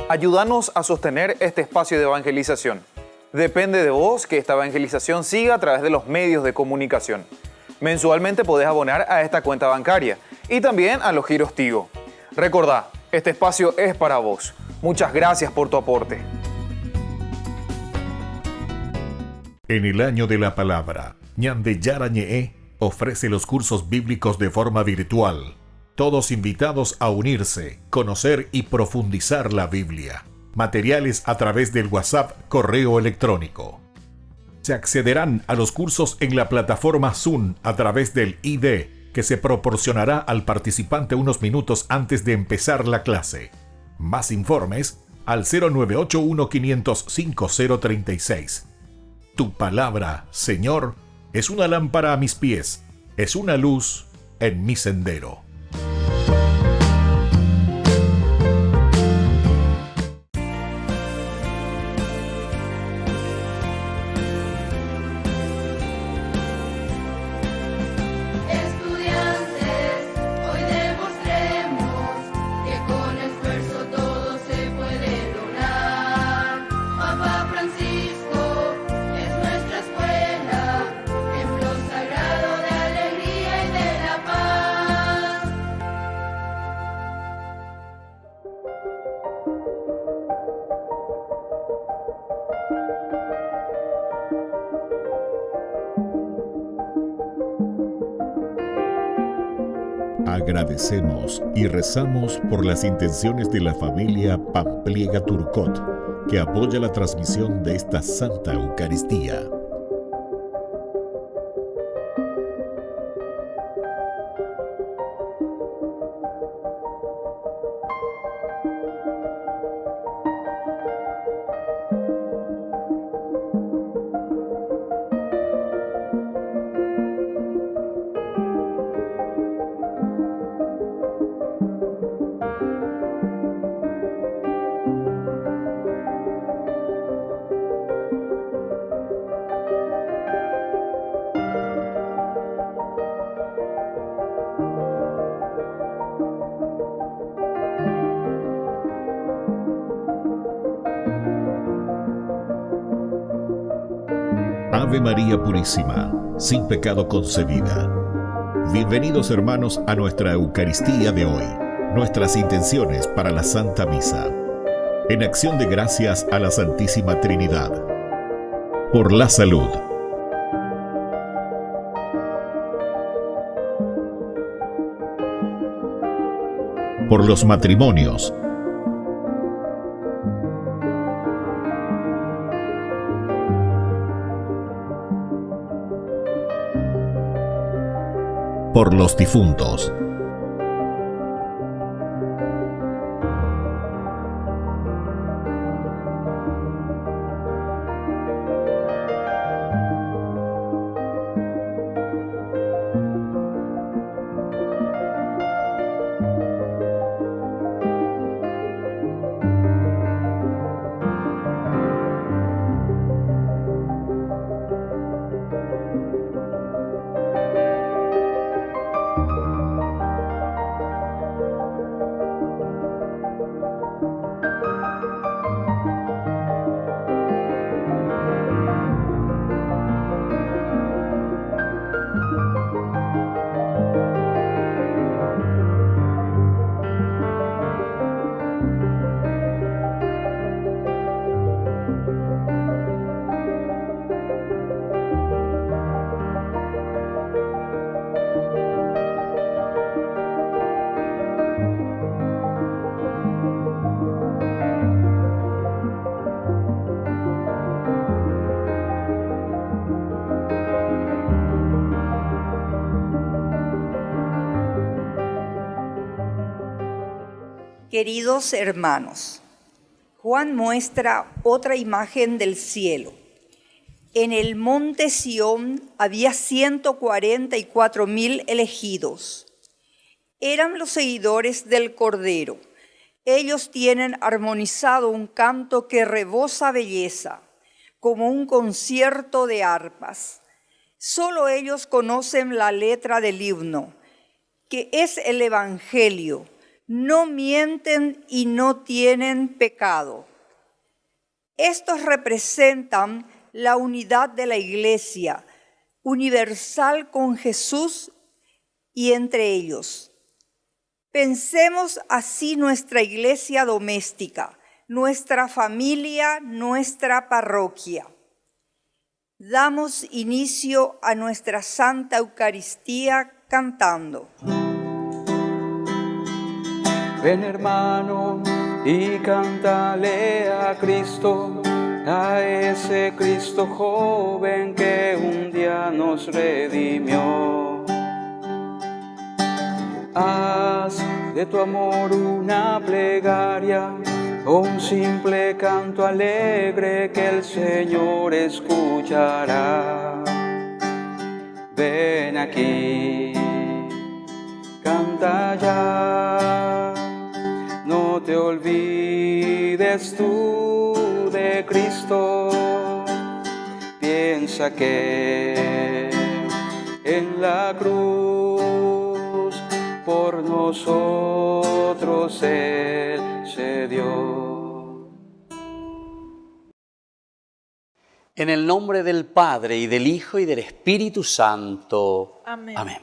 Ayúdanos a sostener este espacio de evangelización. Depende de vos que esta evangelización siga a través de los medios de comunicación. Mensualmente podés abonar a esta cuenta bancaria y también a los giros Tigo. Recordá, este espacio es para vos. Muchas gracias por tu aporte. En el año de la palabra, Ñande Yarañe'e ofrece los cursos bíblicos de forma virtual. Todos invitados a unirse, conocer y profundizar la Biblia. Materiales a través del WhatsApp, correo electrónico. Se accederán a los cursos en la plataforma Zoom a través del ID, que se proporcionará al participante unos minutos antes de empezar la clase. Más informes al 0981-500-5036. Tu palabra, Señor, es una lámpara a mis pies, es una luz en mi sendero. Agradecemos y rezamos por las intenciones de la familia Pampliega Turcot, que apoya la transmisión de esta Santa Eucaristía. Ave María Purísima, sin pecado concebida. Bienvenidos hermanos a nuestra Eucaristía de hoy, nuestras intenciones para la Santa Misa. En acción de gracias a la Santísima Trinidad. Por la salud. Por los matrimonios. Por los difuntos. Queridos hermanos, Juan muestra otra imagen del cielo. En el monte Sión había 144.000 elegidos. Eran los seguidores del Cordero. Ellos tienen armonizado un canto que rebosa belleza, como un concierto de arpas. Solo ellos conocen la letra del himno, que es el Evangelio, no mienten y no tienen pecado. Estos representan la unidad de la Iglesia, universal con Jesús y entre ellos. Pensemos así nuestra iglesia doméstica, nuestra familia, nuestra parroquia. Damos inicio a nuestra Santa Eucaristía cantando. Ven, hermano, y cántale a Cristo, a ese Cristo joven que un día nos redimió. Haz de tu amor una plegaria, un simple canto alegre que el Señor escuchará. Ven aquí, canta ya, no te olvides tú de Cristo. Piensa que en la cruz por nosotros Él se dio. En el nombre del Padre, y del Hijo, y del Espíritu Santo. Amén. Amén.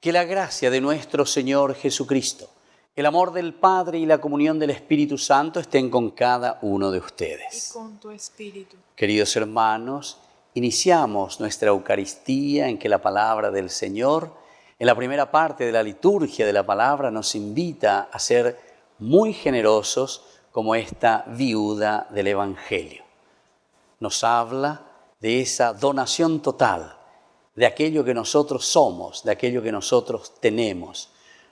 Que la gracia de nuestro Señor Jesucristo, el amor del Padre y la comunión del Espíritu Santo estén con cada uno de ustedes. Y con tu espíritu. Queridos hermanos, iniciamos nuestra Eucaristía en que la palabra del Señor, en la primera parte de la liturgia de la palabra, nos invita a ser muy generosos como esta viuda del Evangelio. Nos habla de esa donación total, de aquello que nosotros somos, de aquello que nosotros tenemos.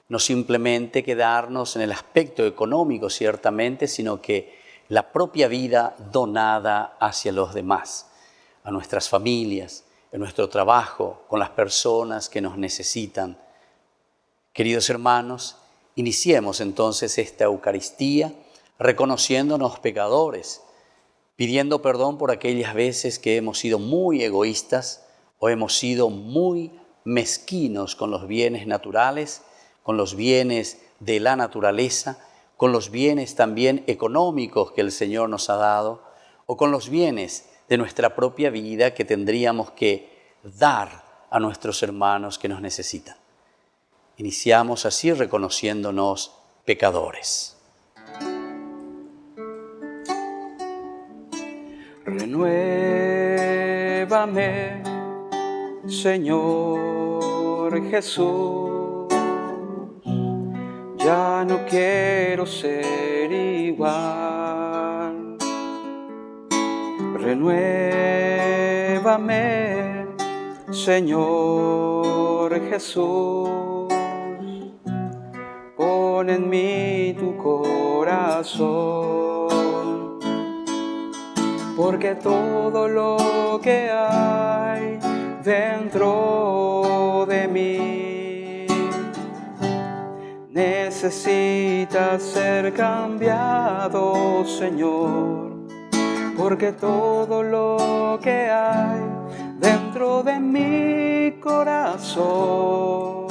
No simplemente quedarnos en el aspecto económico, ciertamente, sino que la propia vida donada hacia los demás, a nuestras familias, en nuestro trabajo, con las personas que nos necesitan. Queridos hermanos, iniciemos entonces esta Eucaristía reconociéndonos pecadores, pidiendo perdón por aquellas veces que hemos sido muy egoístas o hemos sido muy mezquinos con los bienes naturales, con los bienes de la naturaleza, con los bienes también económicos que el Señor nos ha dado, o con los bienes de nuestra propia vida que tendríamos que dar a nuestros hermanos que nos necesitan. Iniciamos así reconociéndonos pecadores. Renuévame, Señor Jesús, ya no quiero ser igual. Renuévame, Señor Jesús, pon en mí tu corazón, porque todo lo que hay dentro de mí necesita ser cambiado, Señor, porque todo lo que hay dentro de mi corazón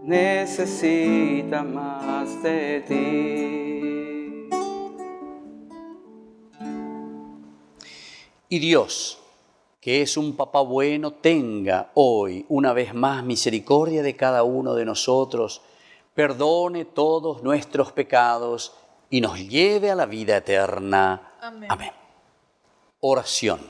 necesita más de ti. Y Dios, que es un papá bueno, tenga hoy una vez más misericordia de cada uno de nosotros, perdone todos nuestros pecados y nos lleve a la vida eterna. Amén. Amén. Oración.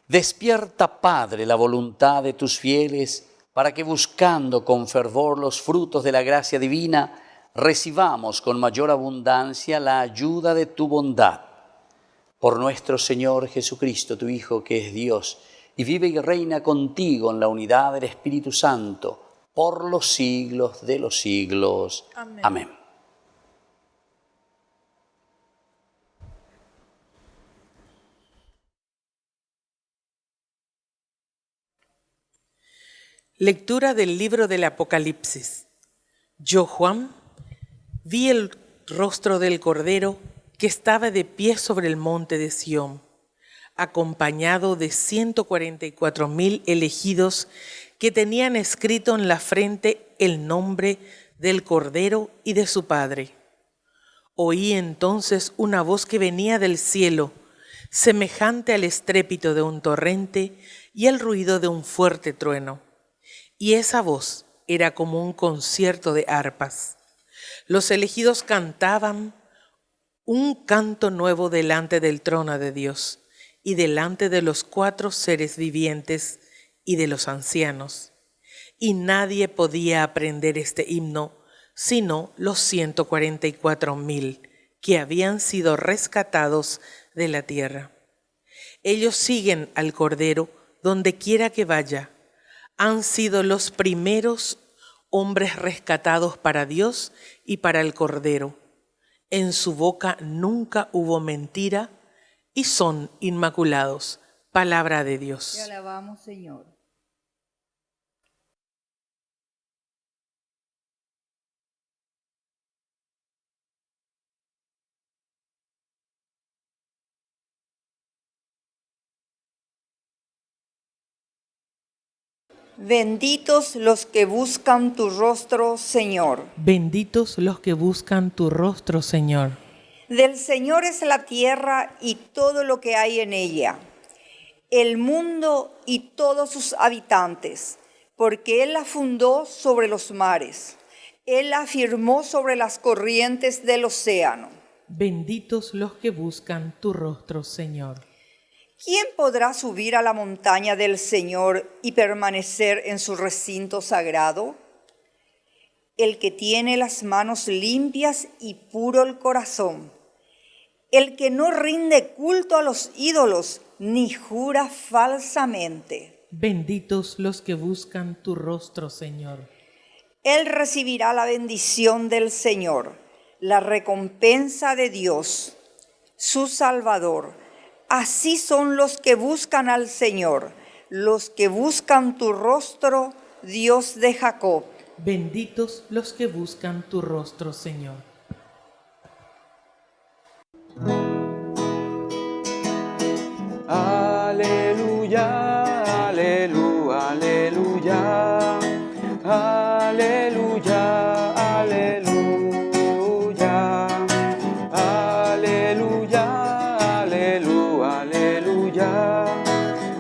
Despierta, Padre, la voluntad de tus fieles, para que buscando con fervor los frutos de la gracia divina, recibamos con mayor abundancia la ayuda de tu bondad. Por nuestro Señor Jesucristo, tu Hijo, que es Dios, y vive y reina contigo en la unidad del Espíritu Santo, por los siglos de los siglos. Amén. Amén. Lectura del libro del Apocalipsis. Yo, Juan, vi el rostro del Cordero que estaba de pie sobre el monte de Sión, acompañado de 144,000 elegidos que tenían escrito en la frente el nombre del Cordero y de su Padre. Oí entonces una voz que venía del cielo, semejante al estrépito de un torrente y al ruido de un fuerte trueno. Y esa voz era como un concierto de arpas. Los elegidos cantaban un canto nuevo delante del trono de Dios y delante de los 4 seres vivientes y de los ancianos. Y nadie podía aprender este himno sino los 144,000 que habían sido rescatados de la tierra. Ellos siguen al Cordero donde quiera que vaya. Han sido los primeros hombres rescatados para Dios y para el Cordero. En su boca nunca hubo mentira y son inmaculados. Palabra de Dios. Te alabamos, Señor. Benditos los que buscan tu rostro, Señor. Benditos los que buscan tu rostro, Señor. Del Señor es la tierra y todo lo que hay en ella, el mundo y todos sus habitantes, porque Él la fundó sobre los mares, Él la afirmó sobre las corrientes del océano. Benditos los que buscan tu rostro, Señor. ¿Quién podrá subir a la montaña del Señor y permanecer en su recinto sagrado? El que tiene las manos limpias y puro el corazón, el que no rinde culto a los ídolos ni jura falsamente. Benditos los que buscan tu rostro, Señor. Él recibirá la bendición del Señor, la recompensa de Dios, su Salvador. Así son los que buscan al Señor, los que buscan tu rostro, Dios de Jacob. Benditos los que buscan tu rostro, Señor. Aleluya, aleluya, aleluya, aleluya, aleluya, aleluya, aleluya, aleluya,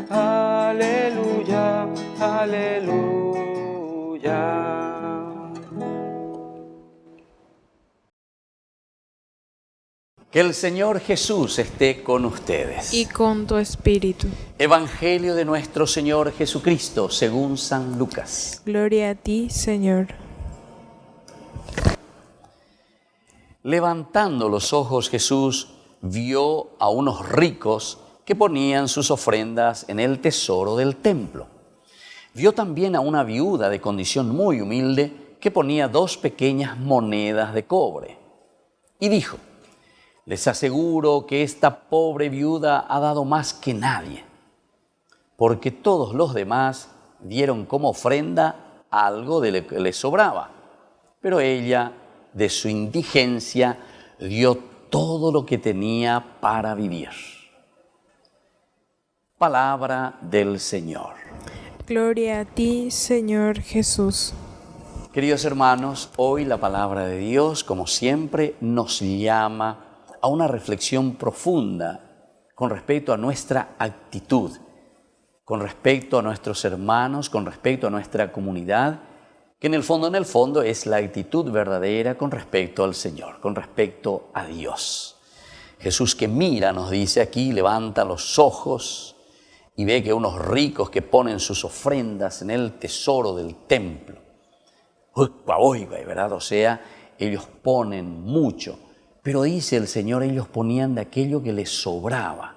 aleluya, aleluya. Que el Señor Jesús esté con ustedes. Y con tu espíritu. Evangelio de nuestro Señor Jesucristo según San Lucas. Gloria a ti, Señor. Levantando los ojos, Jesús vio a unos ricos que ponían sus ofrendas en el tesoro del templo. Vio también a una viuda de condición muy humilde que ponía 2 pequeñas monedas de cobre. Y dijo: les aseguro que esta pobre viuda ha dado más que nadie, porque todos los demás dieron como ofrenda algo de lo que les sobraba, pero ella, de su indigencia, dio todo lo que tenía para vivir. Palabra del Señor. Gloria a ti, Señor Jesús. Queridos hermanos, hoy la palabra de Dios, como siempre, nos llama a una reflexión profunda con respecto a nuestra actitud, con respecto a nuestros hermanos, con respecto a nuestra comunidad, que en el fondo es la actitud verdadera con respecto al Señor, con respecto a Dios. Jesús que mira, nos dice aquí, levanta los ojos y ve que unos ricos que ponen sus ofrendas en el tesoro del templo. ¿Verdad? O sea, ellos ponen mucho. Pero dice el Señor, ellos ponían de aquello que les sobraba.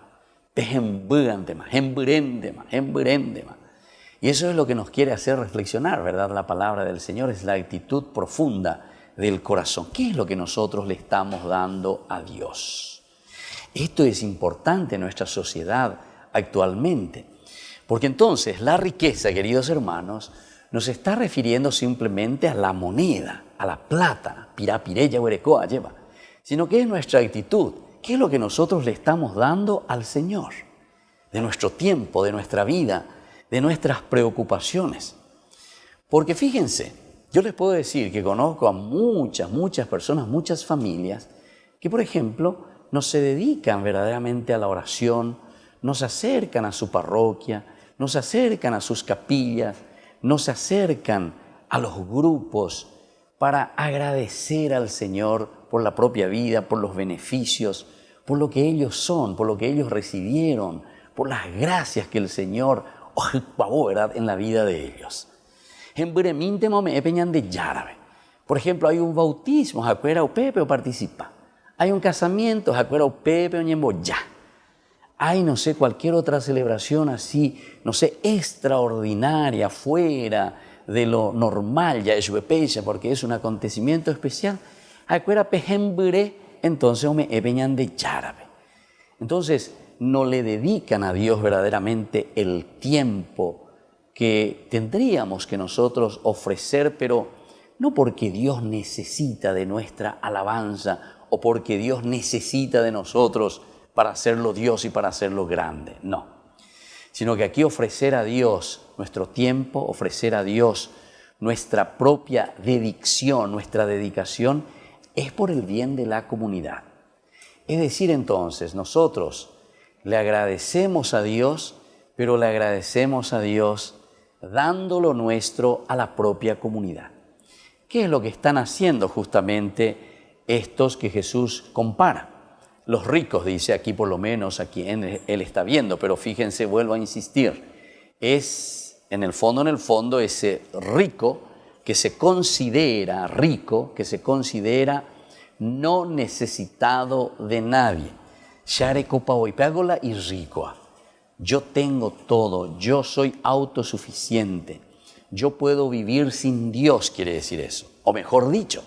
Y eso es lo que nos quiere hacer reflexionar, ¿verdad? La palabra del Señor es la actitud profunda del corazón. ¿Qué es lo que nosotros le estamos dando a Dios? Esto es importante en nuestra sociedad actualmente. Porque entonces la riqueza, queridos hermanos, no se está refiriendo simplemente a la moneda, a la plata, pirapireya, huerecoa, lleva, sino que es nuestra actitud. ¿Qué es lo que nosotros le estamos dando al Señor? De nuestro tiempo, de nuestra vida, de nuestras preocupaciones. Porque fíjense, Yo les puedo decir que conozco a muchas personas, muchas familias, que por ejemplo no se dedican verdaderamente a la oración, no se acercan a su parroquia, no se acercan a sus capillas, no se acercan a los grupos para agradecer al Señor por la propia vida, por los beneficios, por lo que ellos son, por lo que ellos recibieron, por las gracias que el Señor ¿verdad?, en la vida de ellos. En Breminte me peñan de Yárabe. Por ejemplo, hay un bautismo, ¿acuerda o Pepe o participa? Hay un casamiento, ¿acuerda o Pepe o ñembo ya? Hay, no sé, cualquier otra celebración así, no sé, extraordinaria, fuera de lo normal, ya es bepecha, porque es un acontecimiento especial. ¿Acuerda pejembre? Entonces me peñan de Yárabe. Entonces, no le dedican a Dios verdaderamente el tiempo que tendríamos que nosotros ofrecer, pero no porque Dios necesita de nuestra alabanza o porque Dios necesita de nosotros para hacerlo Dios y para hacerlo grande, no. Sino que aquí ofrecer a Dios nuestro tiempo, ofrecer a Dios nuestra propia dedicación, nuestra dedicación, es por el bien de la comunidad. Es decir, entonces, nosotros le agradecemos a Dios, pero le agradecemos a Dios dando lo nuestro a la propia comunidad. ¿Qué es lo que están haciendo justamente estos que Jesús compara? Los ricos, dice aquí por lo menos, a quien él está viendo, pero fíjense, vuelvo a insistir, es en el fondo ese rico que se considera rico, que se considera no necesitado de nadie. Share copa hoy, pégola y rico. Yo tengo todo, yo soy autosuficiente, yo puedo vivir sin Dios, quiere decir eso. O mejor dicho,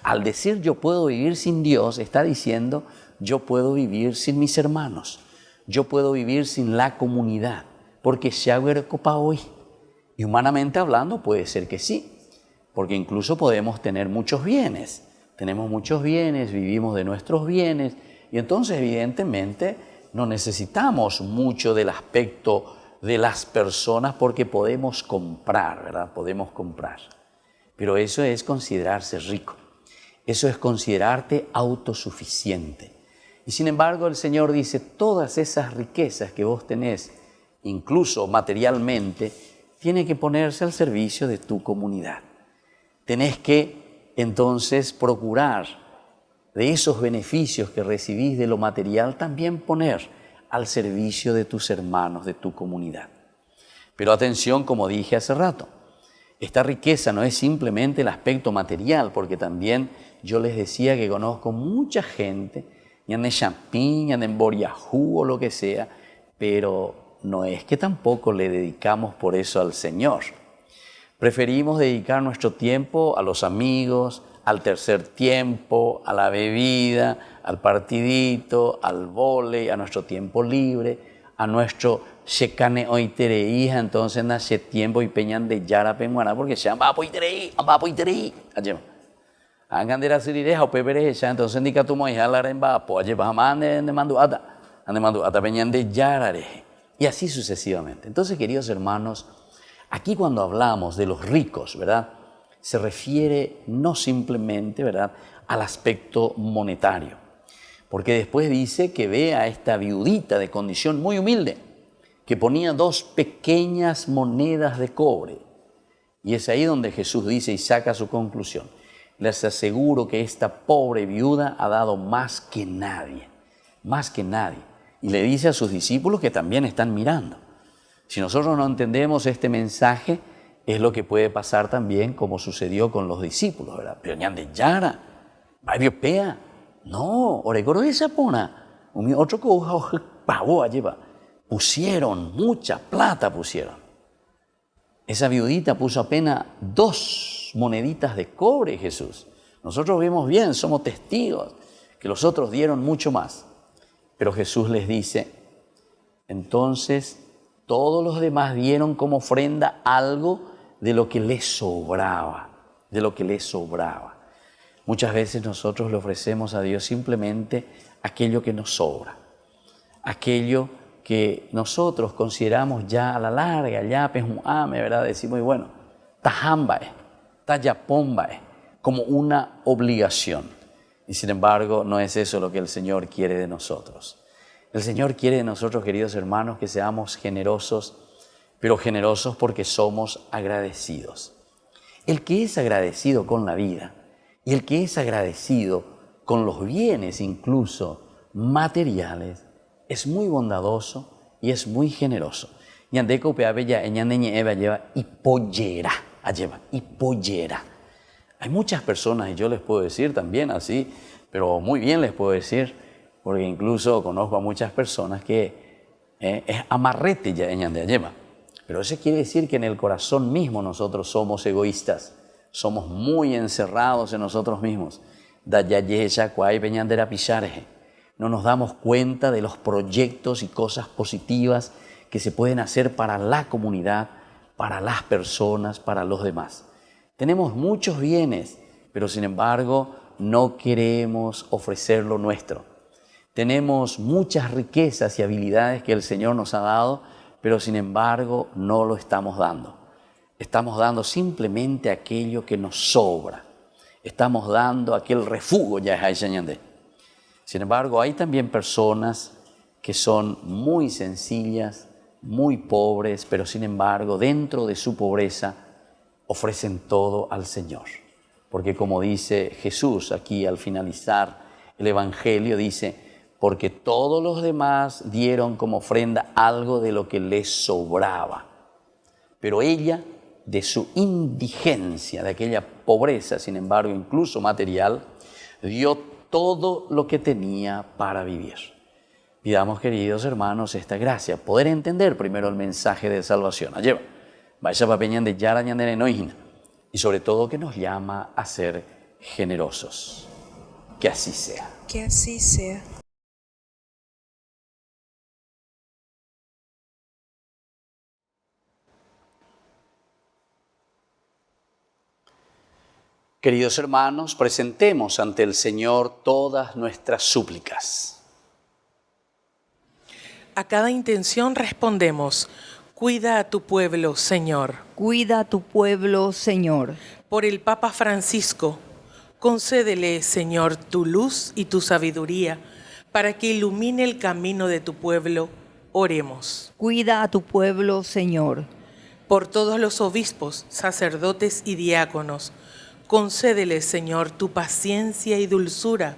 al decir yo puedo vivir sin Dios, está diciendo yo puedo vivir sin mis hermanos, yo puedo vivir sin la comunidad, porque Share copa hoy. Y humanamente hablando puede ser que sí, porque incluso podemos tener muchos bienes. Tenemos muchos bienes, vivimos de nuestros bienes, y entonces evidentemente no necesitamos mucho del aspecto de las personas porque podemos comprar, ¿verdad? Podemos comprar. Pero eso es considerarse rico. Eso es considerarte autosuficiente. Y sin embargo el Señor dice, todas esas riquezas que vos tenés, incluso materialmente, tienen que ponerse al servicio de tu comunidad. Tenés que entonces procurar de esos beneficios que recibís de lo material, también poner al servicio de tus hermanos, de tu comunidad. Pero atención, como dije hace rato, esta riqueza no es simplemente el aspecto material, porque también yo les decía que conozco mucha gente, ya en Champín, ya en Boriajú o lo que sea, pero no es que tampoco le dedicamos por eso al Señor. Preferimos dedicar nuestro tiempo a los amigos, al tercer tiempo, a la bebida, al partidito, al vóley, a nuestro tiempo libre, a nuestro shekane oitereí, entonces nace tiempo y peñan de yara penguana, porque se llama apoitereí, allá. Hagan de la sirireja o pepereja, entonces indica tu moja la remba, po, allá va de manduata, peñan de yarareje. Y así sucesivamente. Entonces, queridos hermanos, aquí cuando hablamos de los ricos, ¿verdad?, se refiere no simplemente, ¿verdad?, al aspecto monetario, porque después dice que ve a esta viudita de condición muy humilde, que ponía 2 pequeñas monedas de cobre, y es ahí donde Jesús dice y saca su conclusión. Les aseguro que esta pobre viuda ha dado más que nadie, y le dice a sus discípulos que también están mirando. Si nosotros no entendemos este mensaje, es lo que puede pasar también como sucedió con los discípulos, ¿verdad? Pero ñan de Yara, pea, no, oregoro esa pona, otro que pagó lleva, pusieron mucha plata, pusieron. Esa viudita puso apenas 2 moneditas de cobre, Jesús. Nosotros vemos bien, somos testigos, que los otros dieron mucho más. Pero Jesús les dice, entonces todos los demás dieron como ofrenda algo de lo que les sobraba, Muchas veces nosotros le ofrecemos a Dios simplemente aquello que nos sobra, aquello que nosotros consideramos ya a la larga, ya ¿verdad? Decimos, bueno, tajamba, tallapomba, como una obligación. Y sin embargo, no es eso lo que el Señor quiere de nosotros. El Señor quiere de nosotros, queridos hermanos, que seamos generosos, pero generosos porque somos agradecidos. El que es agradecido con la vida y el que es agradecido con los bienes, incluso materiales, es muy bondadoso y es muy generoso. Ñandeko peabella ñandeñe eva lleva y pollera, lleva y pollera. Hay muchas personas, y yo les puedo decir también así, pero muy bien les puedo decir, porque incluso conozco a muchas personas que es amarrete ya ñande lleva. Pero eso quiere decir que en el corazón mismo nosotros somos egoístas, somos muy encerrados en nosotros mismos. No nos damos cuenta de los proyectos y cosas positivas que se pueden hacer para la comunidad, para las personas, para los demás. Tenemos muchos bienes, pero sin embargo no queremos ofrecer lo nuestro. Tenemos muchas riquezas y habilidades que el Señor nos ha dado, pero sin embargo no lo estamos dando. Estamos dando simplemente aquello que nos sobra. Estamos dando aquel refugio ya es ahí. Sin embargo, hay también personas que son muy sencillas, muy pobres, pero sin embargo, dentro de su pobreza, ofrecen todo al Señor. Porque como dice Jesús aquí al finalizar el Evangelio, dice, porque todos los demás dieron como ofrenda algo de lo que les sobraba. Pero ella, de su indigencia, de aquella pobreza, sin embargo, incluso material, dio todo lo que tenía para vivir. Pidamos, queridos hermanos, esta gracia, poder entender primero el mensaje de salvación. Allá vaya papeñan de yara ñandere noijina, y sobre todo que nos llama a ser generosos. Que así sea. Que así sea. Queridos hermanos, presentemos ante el Señor todas nuestras súplicas. A cada intención respondemos, cuida a tu pueblo, Señor. Cuida a tu pueblo, Señor. Por el Papa Francisco, concédele, Señor, tu luz y tu sabiduría, para que ilumine el camino de tu pueblo. Oremos. Cuida a tu pueblo, Señor. Por todos los obispos, sacerdotes y diáconos, concédele, Señor, tu paciencia y dulzura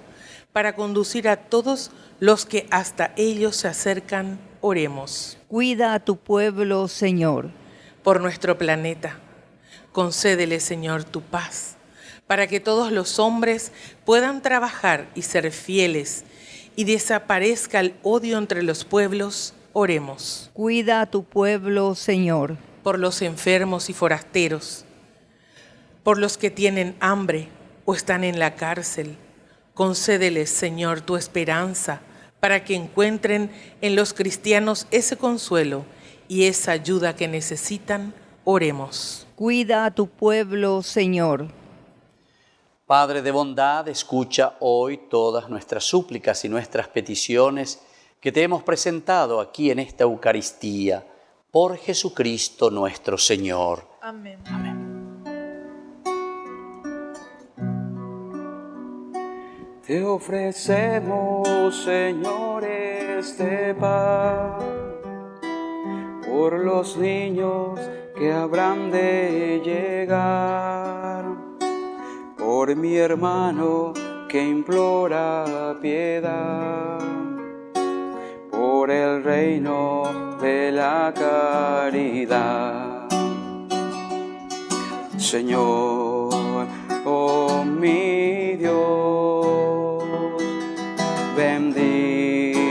para conducir a todos los que hasta ellos se acercan. Oremos. Cuida a tu pueblo, Señor. Por nuestro planeta, concédele, Señor, tu paz, para que todos los hombres puedan trabajar y ser fieles y desaparezca el odio entre los pueblos. Oremos. Cuida a tu pueblo, Señor. Por los enfermos y forasteros, por los que tienen hambre o están en la cárcel, concédeles, Señor, tu esperanza para que encuentren en los cristianos ese consuelo y esa ayuda que necesitan. Oremos. Cuida a tu pueblo, Señor. Padre de bondad, escucha hoy todas nuestras súplicas y nuestras peticiones que te hemos presentado aquí en esta Eucaristía, por Jesucristo nuestro Señor. Amén. Amén. Te ofrecemos, Señor, este pan, por los niños que habrán de llegar, por mi hermano que implora piedad, por el reino de la caridad. Señor, oh mi Dios, bendice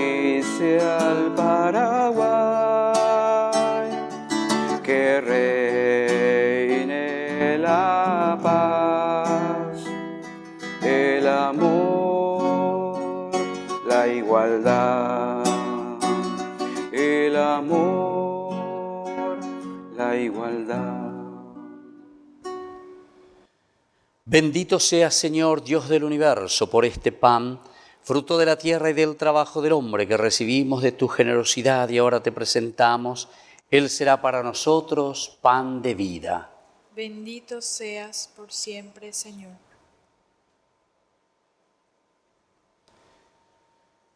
al Paraguay, que reine la paz, el amor, la igualdad, el amor, la igualdad. Bendito sea, Señor, Dios del universo, por este pan, fruto de la tierra y del trabajo del hombre que recibimos de tu generosidad y ahora te presentamos. Él será para nosotros pan de vida. Bendito seas por siempre, Señor.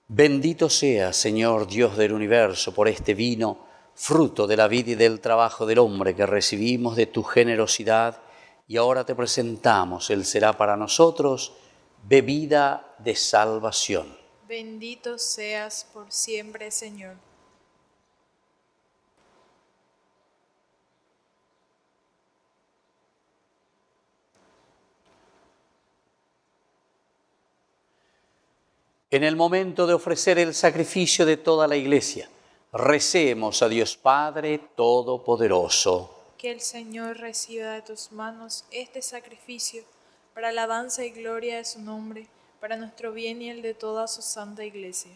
Bendito seas, Señor Dios del universo, por este vino, fruto de la vida y del trabajo del hombre que recibimos de tu generosidad, y ahora te presentamos. Él será para nosotros bebida de salvación. Bendito seas por siempre, Señor. En el momento de ofrecer el sacrificio de toda la Iglesia, recemos a Dios Padre Todopoderoso. Que el Señor reciba de tus manos este sacrificio para alabanza y gloria de su nombre, para nuestro bien y el de toda su santa Iglesia.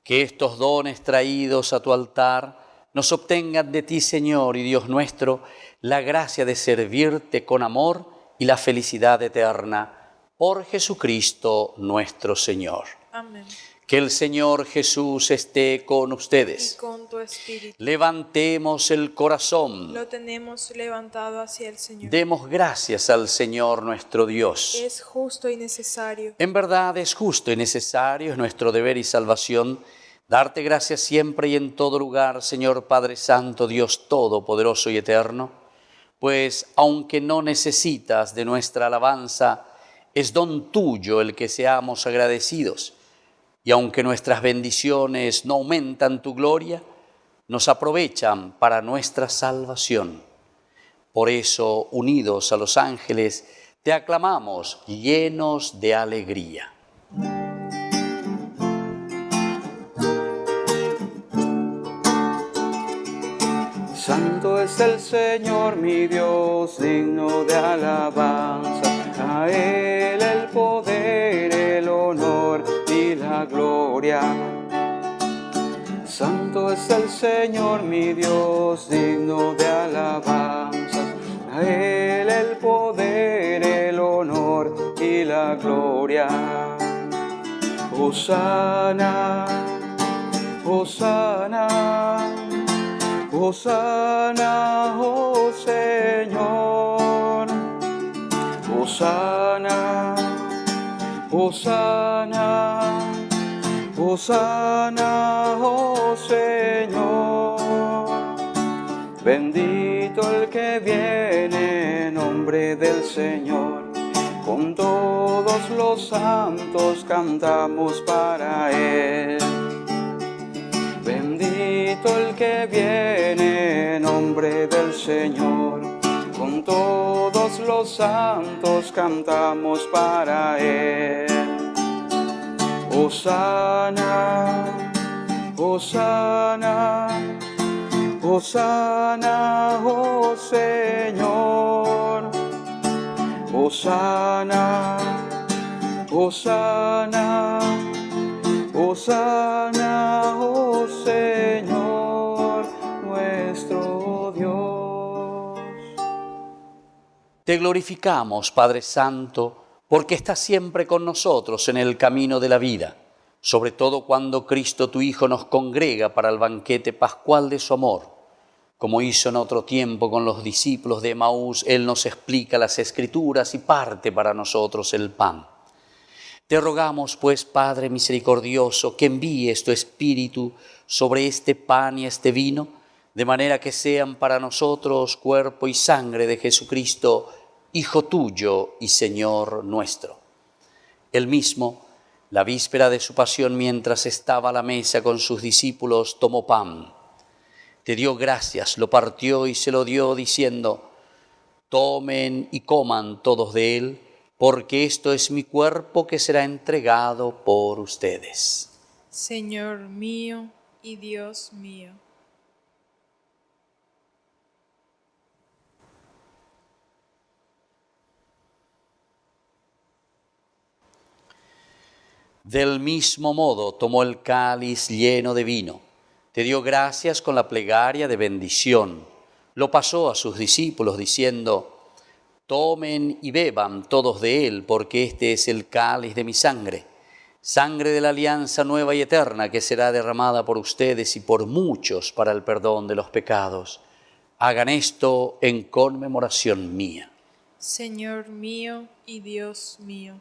Que estos dones traídos a tu altar nos obtengan de ti, Señor y Dios nuestro, la gracia de servirte con amor y la felicidad eterna. Por Jesucristo nuestro Señor. Amén. Que el Señor Jesús esté con ustedes. Y con tu espíritu. Levantemos el corazón. Lo tenemos levantado hacia el Señor. Demos gracias al Señor nuestro Dios. Es justo y necesario. En verdad es justo y necesario, es nuestro deber y salvación, darte gracias siempre y en todo lugar, Señor Padre Santo, Dios Todopoderoso y Eterno, pues aunque no necesitas de nuestra alabanza, es don tuyo el que seamos agradecidos, y aunque nuestras bendiciones no aumentan tu gloria, nos aprovechan para nuestra salvación. Por eso, unidos a los ángeles, te aclamamos llenos de alegría. Santo es el Señor mi Dios, digno de alabanza. A Él el poder, el honor y la gloria. Santo es el Señor mi Dios, digno de alabanza. A Él el poder, el honor y la gloria. Hosana, Hosana, Hosana, oh Señor. Hosana, Hosana, Hosana, oh Señor. Bendito el que viene en nombre del Señor. Con todos los santos cantamos para Él. Bendito el que viene en nombre del Señor. Con todos los santos cantamos para Él. Hosana, Hosana, Hosana, oh Señor. Hosana, Hosana, Hosana, oh Señor nuestro Dios. Te glorificamos, Padre Santo, porque estás siempre con nosotros en el camino de la vida, sobre todo cuando Cristo tu Hijo nos congrega para el banquete pascual de su amor. Como hizo en otro tiempo con los discípulos de Emaús, Él nos explica las Escrituras y parte para nosotros el pan. Te rogamos, pues, Padre misericordioso, que envíes tu Espíritu sobre este pan y este vino, de manera que sean para nosotros cuerpo y sangre de Jesucristo, Hijo tuyo y Señor nuestro. Él mismo, la víspera de su pasión, mientras estaba a la mesa con sus discípulos, tomó pan. Te dio gracias, lo partió y se lo dio, diciendo: tomen y coman todos de él, porque esto es mi cuerpo que será entregado por ustedes. Señor mío y Dios mío. Del mismo modo tomó el cáliz lleno de vino, te dio gracias con la plegaria de bendición, lo pasó a sus discípulos diciendo: tomen y beban todos de él, porque este es el cáliz de mi sangre, sangre de la alianza nueva y eterna que será derramada por ustedes y por muchos para el perdón de los pecados. Hagan esto en conmemoración mía. Señor mío y Dios mío.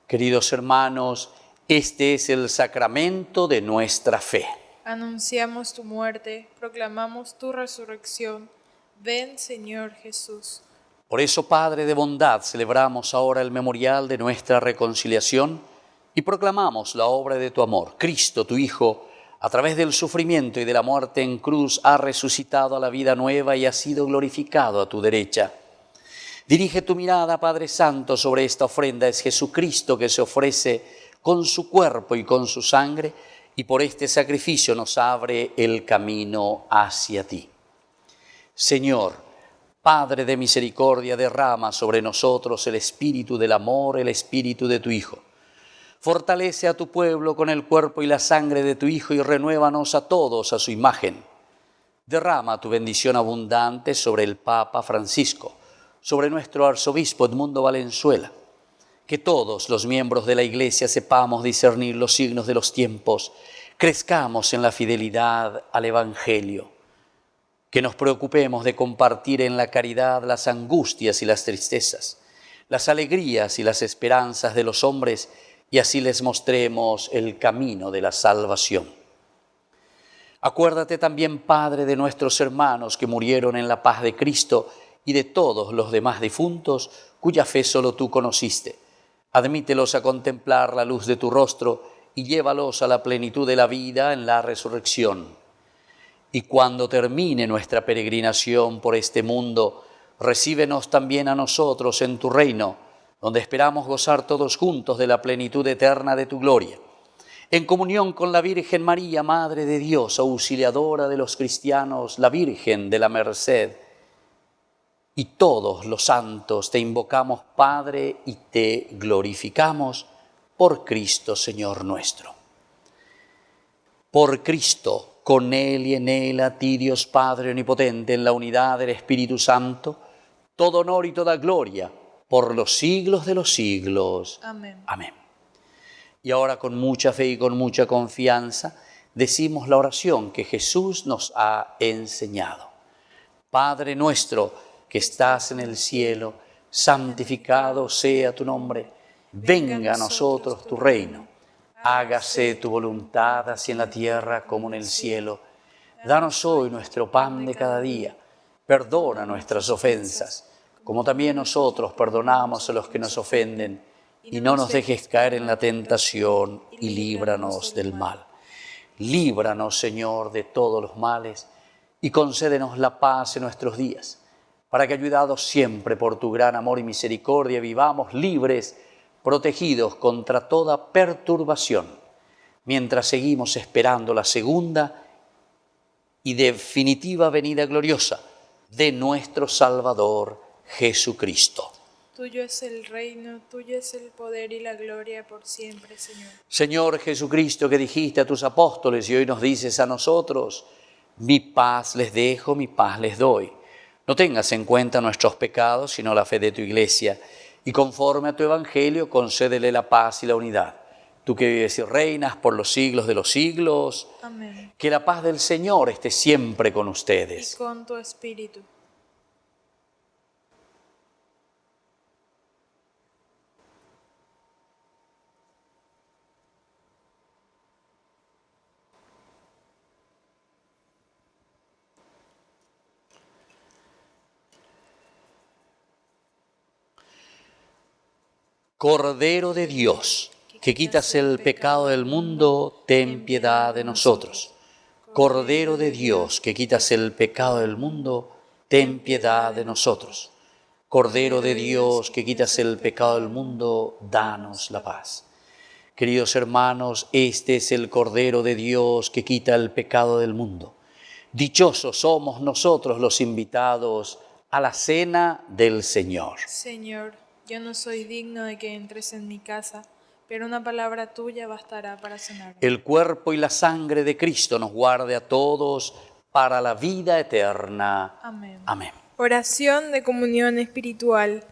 Queridos hermanos, este es el sacramento de nuestra fe. Anunciamos tu muerte, proclamamos tu resurrección. Ven, Señor Jesús. Por eso, Padre de bondad, celebramos ahora el memorial de nuestra reconciliación y proclamamos la obra de tu amor. Cristo, tu Hijo, a través del sufrimiento y de la muerte en cruz, ha resucitado a la vida nueva y ha sido glorificado a tu derecha. Dirige tu mirada, Padre Santo, sobre esta ofrenda. Es Jesucristo que se ofrece con su cuerpo y con su sangre, y por este sacrificio nos abre el camino hacia ti. Señor, Padre de misericordia, derrama sobre nosotros el espíritu del amor, el espíritu de tu Hijo. Fortalece a tu pueblo con el cuerpo y la sangre de tu Hijo y renuévanos a todos a su imagen. Derrama tu bendición abundante sobre el Papa Francisco, sobre nuestro arzobispo Edmundo Valenzuela. Que todos los miembros de la Iglesia sepamos discernir los signos de los tiempos, crezcamos en la fidelidad al Evangelio. Que nos preocupemos de compartir en la caridad las angustias y las tristezas, las alegrías y las esperanzas de los hombres, y así les mostremos el camino de la salvación. Acuérdate también, Padre, de nuestros hermanos que murieron en la paz de Cristo y de todos los demás difuntos cuya fe solo tú conociste. Admítelos a contemplar la luz de tu rostro y llévalos a la plenitud de la vida en la resurrección. Y cuando termine nuestra peregrinación por este mundo, recíbenos también a nosotros en tu reino, donde esperamos gozar todos juntos de la plenitud eterna de tu gloria. En comunión con la Virgen María, Madre de Dios, auxiliadora de los cristianos, la Virgen de la Merced, y todos los santos, te invocamos, Padre, y te glorificamos por Cristo, Señor nuestro. Por Cristo, con Él y en Él, a ti, Dios Padre omnipotente, en la unidad del Espíritu Santo, todo honor y toda gloria, por los siglos de los siglos. Amén. Amén. Y ahora, con mucha fe y con mucha confianza, decimos la oración que Jesús nos ha enseñado. Padre nuestro, que estás en el cielo, santificado sea tu nombre. Venga a nosotros tu reino. Hágase tu voluntad, así en la tierra como en el cielo. Danos hoy nuestro pan de cada día. Perdona nuestras ofensas, como también nosotros perdonamos a los que nos ofenden. Y no nos dejes caer en la tentación, y líbranos del mal. Líbranos, Señor, de todos los males, y concédenos la paz en nuestros días, para que, ayudados siempre por tu gran amor y misericordia, vivamos libres, protegidos contra toda perturbación, mientras seguimos esperando la segunda y definitiva venida gloriosa de nuestro Salvador Jesucristo. Tuyo es el reino, tuyo es el poder y la gloria por siempre, Señor. Señor Jesucristo, que dijiste a tus apóstoles y hoy nos dices a nosotros, mi paz les dejo, mi paz les doy. No tengas en cuenta nuestros pecados, sino la fe de tu Iglesia, y conforme a tu Evangelio, concédele la paz y la unidad. Tú que vives y reinas por los siglos de los siglos, Amén. que la paz del Señor esté siempre con ustedes. Y con tu espíritu. Cordero de Dios, que quitas el pecado del mundo, ten piedad de nosotros. Cordero de Dios, que quitas el pecado del mundo, ten piedad de nosotros. Cordero de Dios, que quitas el pecado del mundo, danos la paz. Queridos hermanos, este es el Cordero de Dios que quita el pecado del mundo. Dichosos somos nosotros los invitados a la cena del Señor. Señor, yo no soy digno de que entres en mi casa, pero una palabra tuya bastará para sanarme. El cuerpo y la sangre de Cristo nos guarde a todos para la vida eterna. Amén. Amén. Oración de comunión espiritual.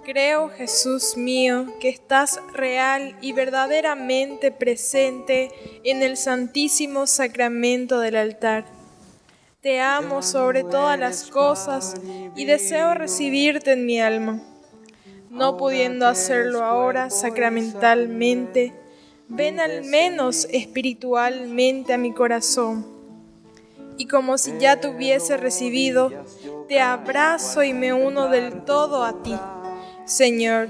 Creo, Jesús mío, que estás real y verdaderamente presente en el Santísimo Sacramento del altar. Te amo sobre todas las cosas y deseo recibirte en mi alma. No pudiendo hacerlo ahora sacramentalmente, ven al menos espiritualmente a mi corazón. Y como si ya te hubiese recibido, te abrazo y me uno del todo a ti. Señor,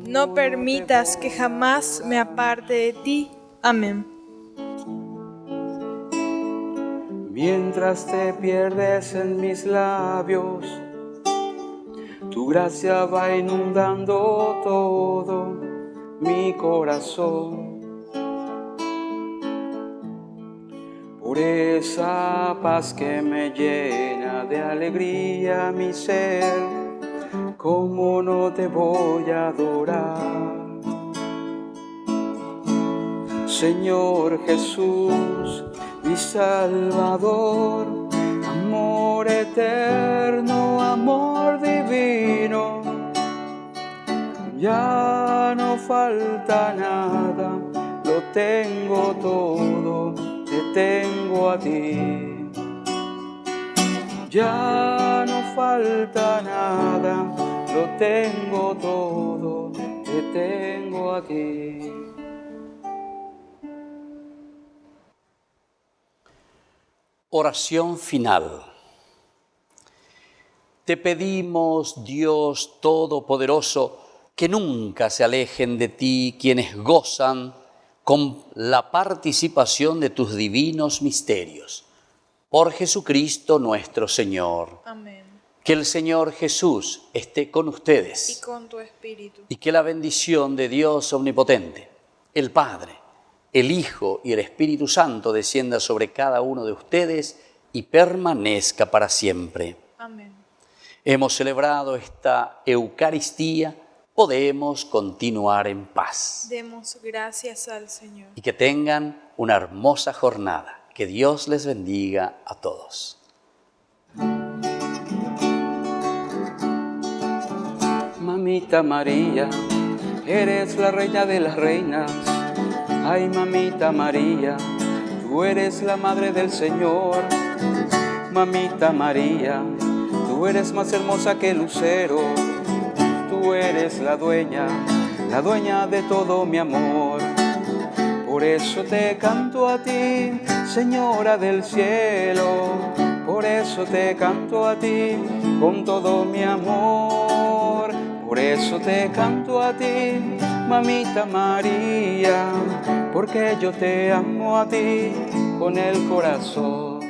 no permitas que jamás me aparte de ti. Amén. Mientras te pierdes en mis labios, tu gracia va inundando todo mi corazón. Por esa paz que me llena de alegría mi ser, ¿cómo no te voy a adorar? Señor Jesús, mi Salvador, amor eterno, amor divino. Ya no falta nada, lo tengo todo, te tengo a ti. Ya no falta nada, lo tengo todo, te tengo a ti. Oración final. Te pedimos, Dios Todopoderoso, que nunca se alejen de ti quienes gozan con la participación de tus divinos misterios. Por Jesucristo nuestro Señor. Amén. Que el Señor Jesús esté con ustedes. Y con tu espíritu. Y que la bendición de Dios Omnipotente, el Padre, el Hijo y el Espíritu Santo descienda sobre cada uno de ustedes y permanezca para siempre. Amén. Hemos celebrado esta Eucaristía, podemos continuar en paz. Demos gracias al Señor. Y que tengan una hermosa jornada. Que Dios les bendiga a todos. Mamita María, eres la reina de las reinas. Ay, mamita María, tú eres la madre del Señor. Mamita María, tú eres más hermosa que el lucero. Tú eres la dueña de todo mi amor. Por eso te canto a ti, Señora del cielo. Por eso te canto a ti con todo mi amor. Por eso te canto a ti, mamita María, porque yo te amo a ti con el corazón.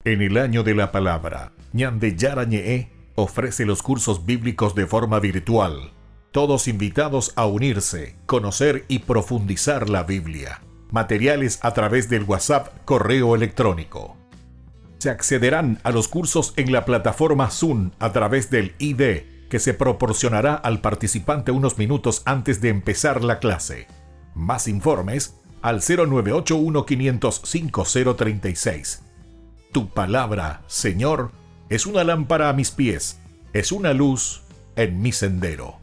En el año de la palabra, Ñande Yarañe ofrece los cursos bíblicos de forma virtual. Todos invitados a unirse, conocer y profundizar la Biblia. Materiales a través del WhatsApp, correo electrónico. Se accederán a los cursos en la plataforma Zoom a través del ID, que se proporcionará al participante unos minutos antes de empezar la clase. Más informes al 0981-500-5036. Tu palabra, Señor, es una lámpara a mis pies, es una luz en mi sendero.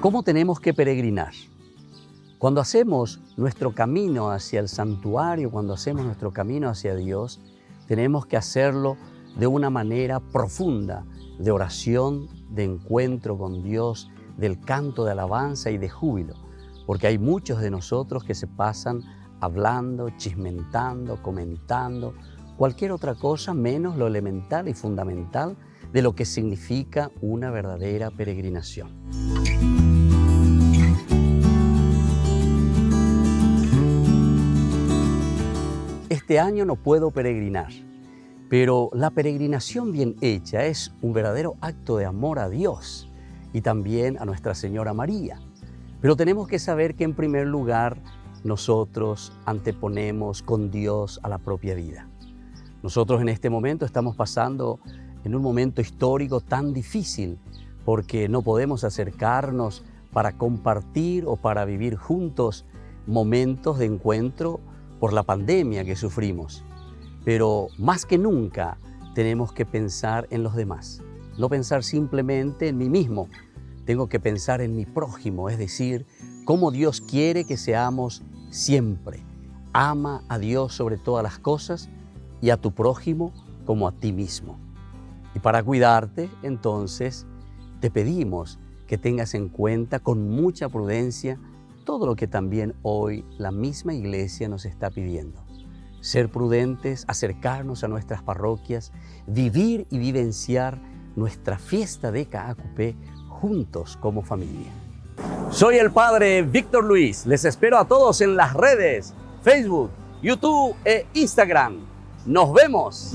¿Cómo tenemos que peregrinar? Cuando hacemos nuestro camino hacia el santuario, cuando hacemos nuestro camino hacia Dios, tenemos que hacerlo de una manera profunda, de oración, de encuentro con Dios, del canto de alabanza y de júbilo, porque hay muchos de nosotros que se pasan hablando, chismentando, comentando, cualquier otra cosa menos lo elemental y fundamental de lo que significa una verdadera peregrinación. Este año no puedo peregrinar, pero la peregrinación bien hecha es un verdadero acto de amor a Dios y también a Nuestra Señora María. Pero tenemos que saber que en primer lugar nosotros anteponemos con Dios a la propia vida. Nosotros en este momento estamos pasando en un momento histórico tan difícil porque no podemos acercarnos para compartir o para vivir juntos momentos de encuentro por la pandemia que sufrimos. Pero más que nunca tenemos que pensar en los demás, no pensar simplemente en mí mismo. Tengo que pensar en mi prójimo, es decir, cómo Dios quiere que seamos siempre. Ama a Dios sobre todas las cosas y a tu prójimo como a ti mismo. Y para cuidarte, entonces, te pedimos que tengas en cuenta con mucha prudencia todo lo que también hoy la misma Iglesia nos está pidiendo. Ser prudentes, acercarnos a nuestras parroquias, vivir y vivenciar nuestra fiesta de Caacupé juntos como familia. Soy el Padre Víctor Luis. Les espero a todos en las redes, Facebook, YouTube e Instagram. ¡Nos vemos!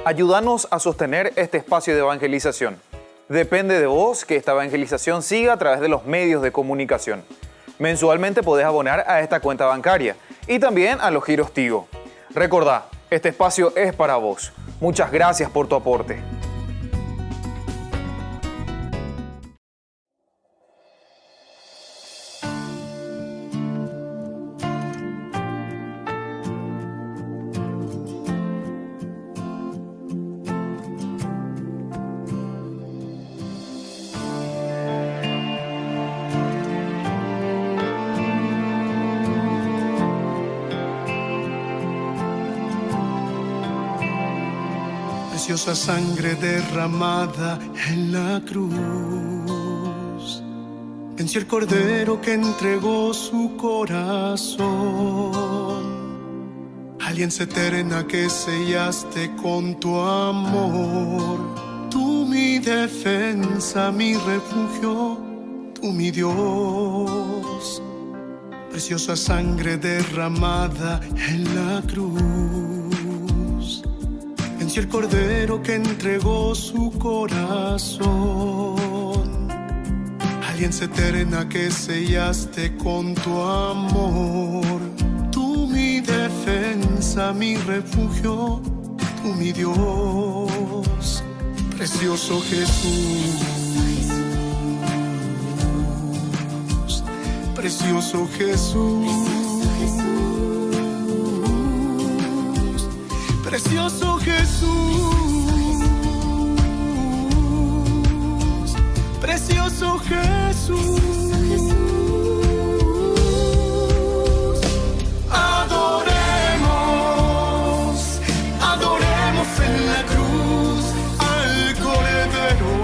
Ayúdanos a sostener este espacio de evangelización. Depende de vos que esta evangelización siga a través de los medios de comunicación. Mensualmente podés abonar a esta cuenta bancaria y también a los giros Tigo. Recordá, este espacio es para vos. Muchas gracias por tu aporte. Preciosa sangre derramada en la cruz, venció el cordero que entregó su corazón. Alianza eterna que sellaste con tu amor, tú mi defensa, mi refugio, tú mi Dios. Preciosa sangre derramada en la cruz, venció el cordero que entregó su corazón. Alianza eterna que sellaste con tu amor, tú mi defensa, mi refugio, tú mi Dios. Precioso Jesús, precioso Jesús, precioso Jesús, precioso Jesús. Adoremos, adoremos en la cruz al Cordero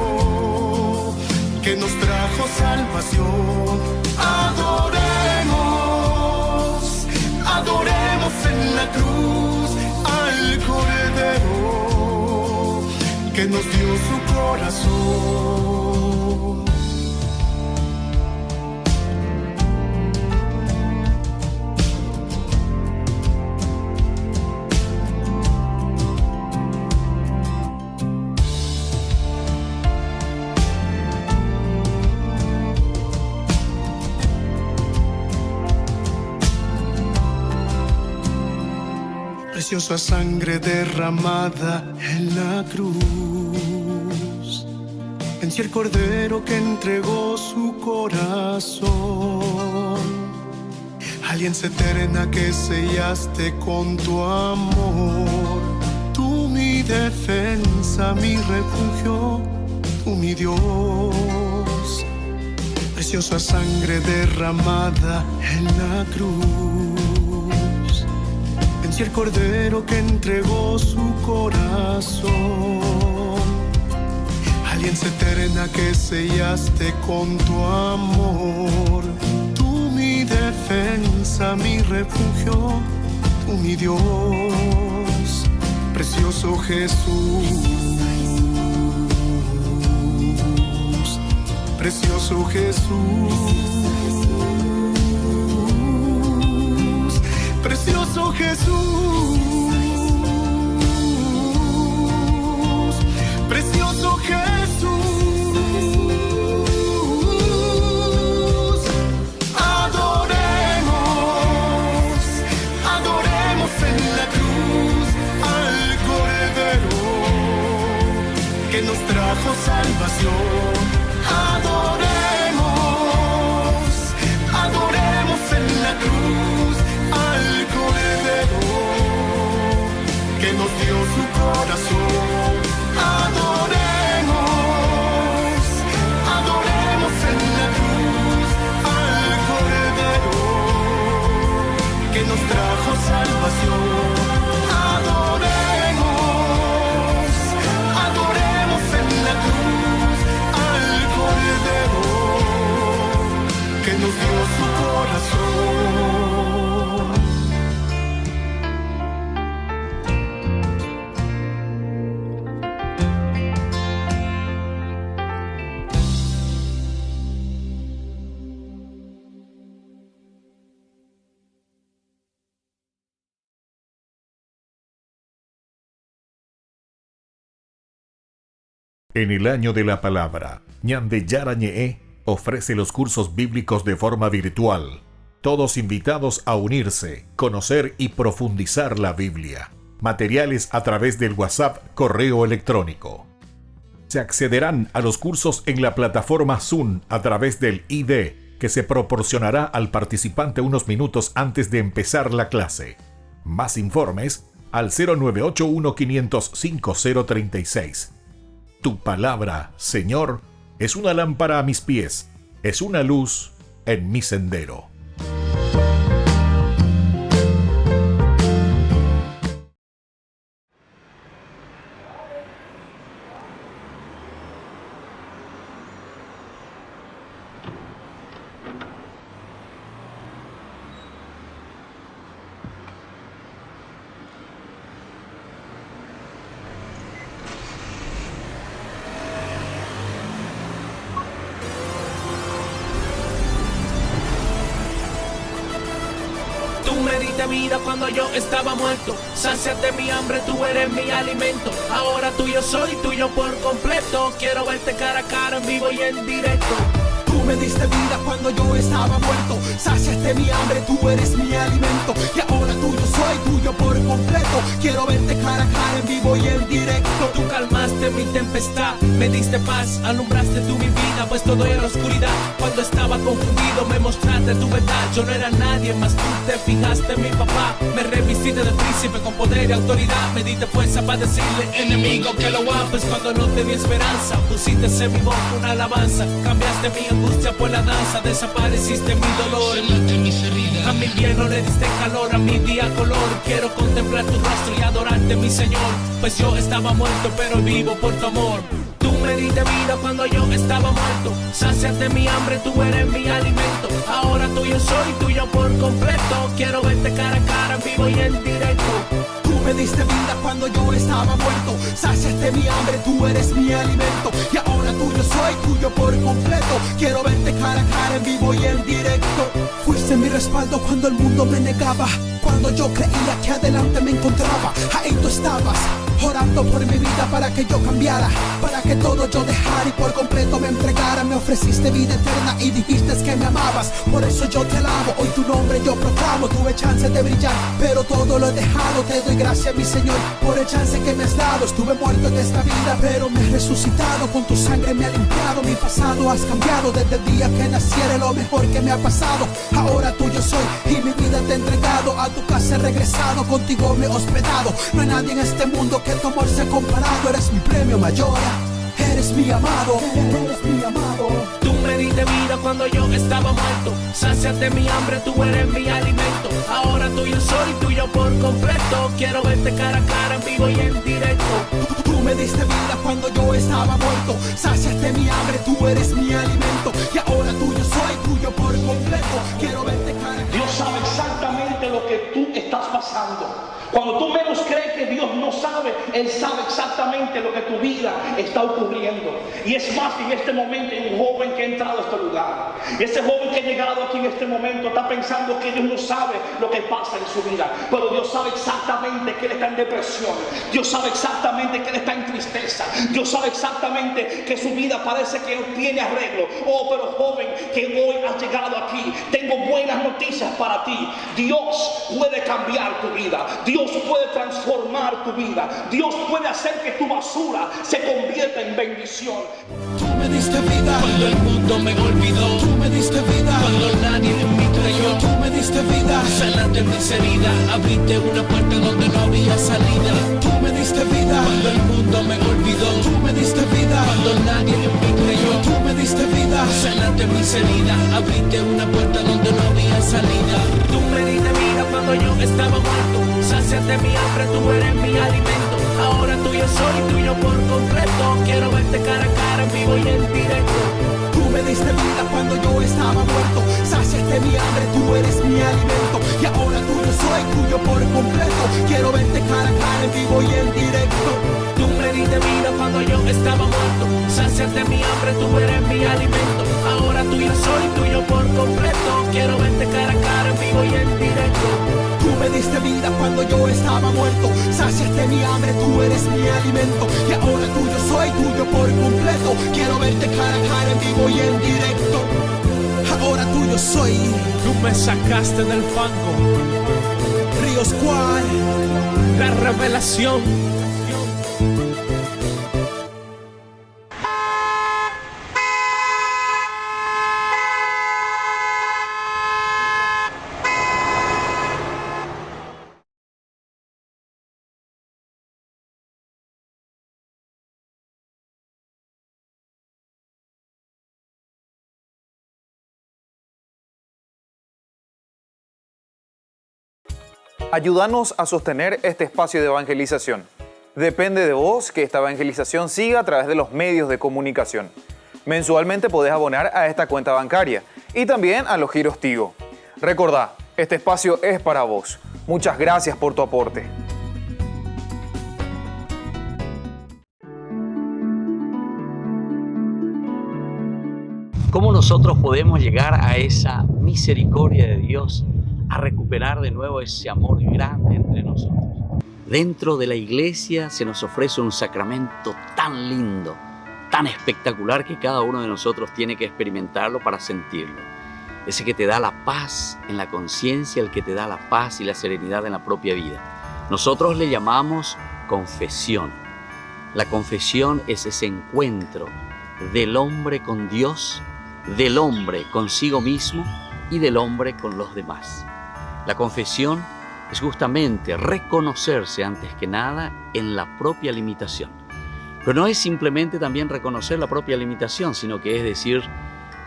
que nos trajo salvación. Adoremos, adoremos en la cruz al Cordero que nos dio su corazón. Preciosa sangre derramada en la cruz, venció el cordero que entregó su corazón. Alianza eterna que sellaste con tu amor, tú mi defensa, mi refugio, tú mi Dios. Preciosa sangre derramada en la cruz, venció el cordero que entregó su corazón. Alianza eterna que sellaste con tu amor, tú mi defensa, mi refugio, tú mi Dios. Precioso Jesús, precioso Jesús, precioso Jesús, precioso Jesús. Adoremos, adoremos en la cruz al Cordero que nos trajo salvación. Adoremos, adoremos en la cruz al Cordero que nos dio su corazón. Adoremos, adoremos en la cruz al Cordero que nos trajo salvación. Adoremos, adoremos en la cruz al Cordero que nos dio su corazón. En el año de la palabra, Ñande Yarañe ofrece los cursos bíblicos de forma virtual. Todos invitados a unirse, conocer y profundizar la Biblia. Materiales a través del WhatsApp, correo electrónico. Se accederán a los cursos en la plataforma Zoom a través del ID, que se proporcionará al participante unos minutos antes de empezar la clase. Más informes al 0981-500-5036. Tu palabra, Señor, es una lámpara a mis pies, es una luz en mi sendero. Tú me diste vida cuando yo estaba muerto. Sáciate mi hambre, tú eres mi alimento. Ahora tuyo soy, tuyo por completo. Quiero verte cara a cara, en vivo y en directo. Tú me diste vida cuando yo estaba muerto. Sáciate mi hambre, tú eres mi alimento. Y ahora tuyo soy, tuyo por completo. Quiero verte cara a cara, en vivo y en directo. Tú calmaste mi tempestad, me diste paz, alumbraste tú mi vida, pues todo era oscuridad. Cuando estaba confundido me mostraste tu verdad. Yo no era nadie más, tú te fijaste en mi papá. Me revististe de príncipe con poder y autoridad. Me diste fuerza para decirle enemigo que lo ames. Cuando no tenía esperanza, pusiste en mi boca una alabanza. Cambiaste mi angustia por la danza, desapareciste mi dolor. A mi piel no le diste calor, a mi día color. Quiero contemplar tu rostro y adorarte mi Señor, pues yo estaba muerto pero vivo por tu amor. Tú me diste vida cuando yo estaba muerto. Sáciate mi hambre, tú eres mi alimento. Ahora tuyo soy, tuyo por completo. Quiero verte cara a cara, en vivo y en directo. Tú me diste vida cuando yo estaba muerto. Sáciate mi hambre, tú eres mi alimento. Y ahora tuyo soy, tuyo por completo. Quiero verte cara a cara, en vivo y en directo. Fuiste mi respaldo cuando el mundo me negaba. Cuando yo creía que adelante me encontraba, ahí tú estabas, orando por mi vida para que yo cambiara, para que todo yo dejara y por completo me entregara. Me ofreciste vida eterna y dijiste que me amabas. Por eso yo te alabo, hoy tu nombre yo proclamo. Tuve chance de brillar, pero todo lo he dejado. Te doy gracias, mi Señor, por el chance que me has dado. Estuve muerto en esta vida, pero me he resucitado. Con tu sangre me ha limpiado, mi pasado has cambiado. Desde el día que naciera, lo mejor que me ha pasado. Ahora tuyo soy y mi vida te he entregado. A tu casa he regresado, contigo me he hospedado. No hay nadie en este mundo que tu amor sea comparado. Eres mi premio mayor, eres mi amado, eres mi amado. Tú me diste vida cuando yo estaba muerto. Sáciate mi hambre, tú eres mi alimento. Ahora tuyo soy, tuyo por completo. Quiero verte cara a cara, en vivo y en directo. Tú me diste vida cuando yo estaba muerto. Sáciate mi hambre, tú eres mi alimento. Y ahora tuyo soy, tuyo por completo. Quiero verte cara a cara. Dios sabe exactamente lo que tú estás pasando. Cuando tú menos crees que Dios no sabe, Él sabe exactamente lo que tu vida está ocurriendo. Y es más, en este momento hay un joven que ha entrado a este lugar. Y ese joven que ha llegado aquí en este momento está pensando que Dios no sabe lo que pasa en su vida. Pero Dios sabe exactamente que Él está en depresión. Dios sabe exactamente que Él está en tristeza. Dios sabe exactamente que su vida parece que no tiene arreglo. Oh, pero joven que hoy has llegado aquí, tengo buenas noticias para ti. Dios puede cambiar tu vida. Dios puede transformar tu vida. Dios puede hacer que tu basura se convierta en bendición. Tú me diste vida Cuando el mundo me olvidó. Tú me diste vida Cuando nadie en mí creyó. Tú me diste vida Sanaste mis heridas, abriste una puerta donde no había salida. Tú me diste vida Cuando el mundo me olvidó. Tú me diste vida Cuando nadie en mí creyó. Tú me diste vida Sanaste mis heridas, abriste una puerta donde no había salida. Tú me diste vida cuando yo estaba muerto. Sáciate mi hambre, tú eres mi alimento. Ahora tuyo soy, tuyo por completo. Quiero verte cara a cara, en vivo y en directo. Tú me diste vida cuando yo estaba muerto. Sáciate mi hambre, tú eres mi alimento. Y ahora tuyo soy, tuyo por completo. Quiero verte cara a cara, en vivo y en directo. Tú me diste vida cuando yo estaba muerto. Sáciate mi hambre, tú eres mi alimento. Ahora tuyo soy, tuyo por completo. Quiero verte cara a cara, en vivo y en directo. Tú me diste vida cuando yo estaba muerto. Sáciate mi hambre, tú eres mi alimento. Y ahora tuyo soy, soy tuyo por completo. Quiero verte cara a cara, en vivo y en directo. Ahora tuyo soy. Tú me sacaste del fango. Río Squad. La revelación. Ayúdanos a sostener este espacio de evangelización. Depende de vos que esta evangelización siga a través de los medios de comunicación. Mensualmente podés abonar a esta cuenta bancaria y también a los giros Tigo. Recordá, este espacio es para vos. Muchas gracias por tu aporte. ¿Cómo nosotros podemos llegar a esa misericordia de Dios, a recuperar de nuevo ese amor grande entre nosotros? Dentro de la iglesia se nos ofrece un sacramento tan lindo, tan espectacular, que cada uno de nosotros tiene que experimentarlo para sentirlo. Ese que te da la paz en la conciencia, el que te da la paz y la serenidad en la propia vida. Nosotros le llamamos confesión. La confesión es ese encuentro del hombre con Dios, del hombre consigo mismo y del hombre con los demás. La confesión es justamente reconocerse antes que nada en la propia limitación. Pero no es simplemente también reconocer la propia limitación, sino que es decir,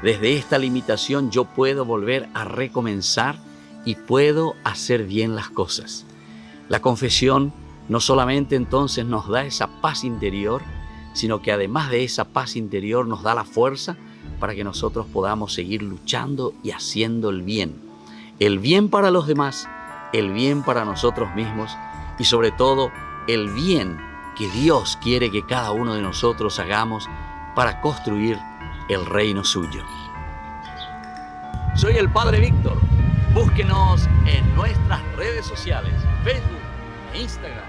desde esta limitación yo puedo volver a recomenzar y puedo hacer bien las cosas. La confesión no solamente entonces nos da esa paz interior, sino que además de esa paz interior nos da la fuerza para que nosotros podamos seguir luchando y haciendo el bien. El bien para los demás, el bien para nosotros mismos y sobre todo el bien que Dios quiere que cada uno de nosotros hagamos para construir el reino suyo. Soy el Padre Víctor. Búsquenos en nuestras redes sociales, Facebook e Instagram.